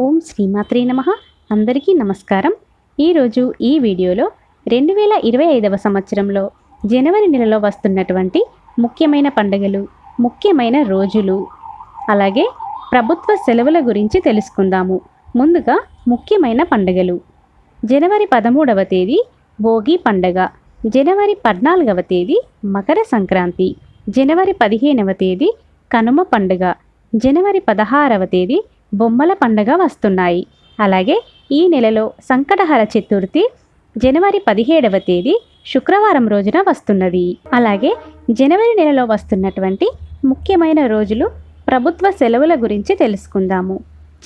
ఓం శ్రీమాత్రే నమః. అందరికీ నమస్కారం. ఈరోజు ఈ వీడియోలో 2025వ సంవత్సరంలో జనవరి నెలలో వస్తున్నటువంటి ముఖ్యమైన పండుగలు, ముఖ్యమైన రోజులు, అలాగే ప్రభుత్వ సెలవుల గురించి తెలుసుకుందాము. ముందుగా ముఖ్యమైన పండుగలు. జనవరి 13వ తేదీ భోగి పండగ, జనవరి 14వ తేదీ మకర సంక్రాంతి, జనవరి 15వ తేదీ కనుమ పండుగ, జనవరి 16వ తేదీ బొమ్మల పండుగ వస్తున్నాయి. అలాగే ఈ నెలలో సంకటహర చతుర్థి జనవరి 17వ తేదీ శుక్రవారం రోజున వస్తున్నది. అలాగే జనవరి నెలలో వస్తున్నటువంటి ముఖ్యమైన రోజులు, ప్రభుత్వ సెలవుల గురించి తెలుసుకుందాము.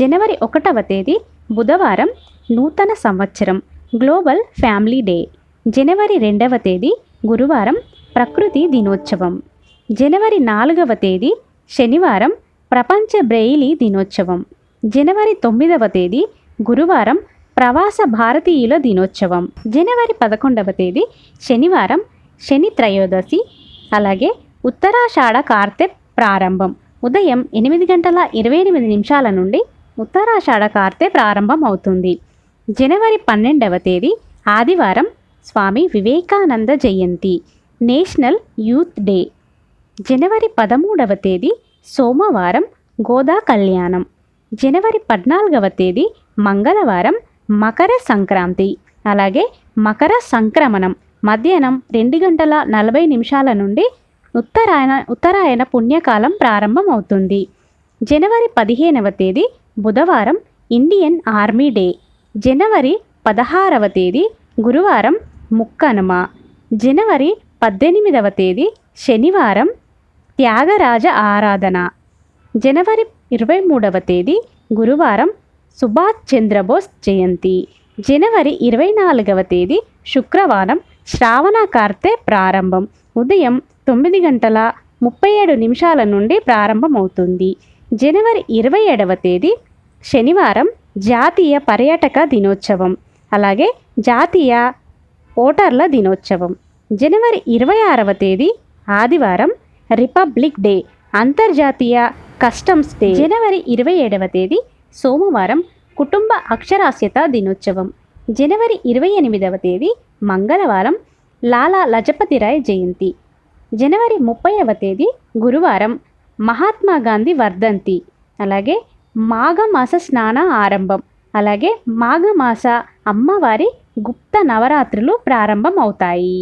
జనవరి 1వ తేదీ బుధవారం నూతన సంవత్సరం, గ్లోబల్ ఫ్యామిలీ డే. జనవరి 2వ తేదీ గురువారం ప్రకృతి దినోత్సవం. జనవరి 4వ తేదీ శనివారం ప్రపంచ బ్రెయిలీ దినోత్సవం. జనవరి 9వ తేదీ గురువారం ప్రవాస భారతీయుల దినోత్సవం. జనవరి 11వ తేదీ శనివారం శని త్రయోదశి. అలాగే ఉత్తరాషాఢ కార్తె ప్రారంభం. ఉదయం 8:28 నుండి ఉత్తరాషాఢ కార్తె ప్రారంభం అవుతుంది. జనవరి 12వ తేదీ ఆదివారం స్వామి వివేకానంద జయంతి, నేషనల్ యూత్ డే. జనవరి 13వ తేదీ సోమవారం గోదా కళ్యాణం. జనవరి 14వ తేదీ మంగళవారం మకర సంక్రాంతి. అలాగే మకర సంక్రమణం మధ్యాహ్నం 2:40 నుండి ఉత్తరాయణ పుణ్యకాలం ప్రారంభం అవుతుంది. జనవరి 15వ తేదీ బుధవారం ఇండియన్ ఆర్మీ డే. జనవరి 16వ తేదీ గురువారం ముక్కనుమ. జనవరి 18వ తేదీ శనివారం త్యాగరాజ ఆరాధన. జనవరి 23వ తేదీ గురువారం సుభాష్ చంద్రబోస్ జయంతి. జనవరి 24వ తేదీ శుక్రవారం శ్రావణ కార్తె ప్రారంభం. ఉదయం 9:37 నుండి ప్రారంభమవుతుంది. జనవరి 27వ తేదీ శనివారం జాతీయ పర్యాటక దినోత్సవం. అలాగే జాతీయ ఓటర్ల దినోత్సవం. జనవరి 26వ తేదీ ఆదివారం రిపబ్లిక్ డే, అంతర్జాతీయ కస్టమ్స్ డే. జనవరి 27వ తేదీ సోమవారం కుటుంబ అక్షరాస్యత దినోత్సవం. జనవరి 28వ తేదీ మంగళవారం లాలా లజపతిరాయ్ జయంతి. జనవరి 30వ తేదీ గురువారం మహాత్మా గాంధీ వర్ధంతి. అలాగే మాఘమాస స్నాన ఆరంభం. అలాగే మాఘమాస అమ్మవారి గుప్త నవరాత్రులు ప్రారంభం అవుతాయి.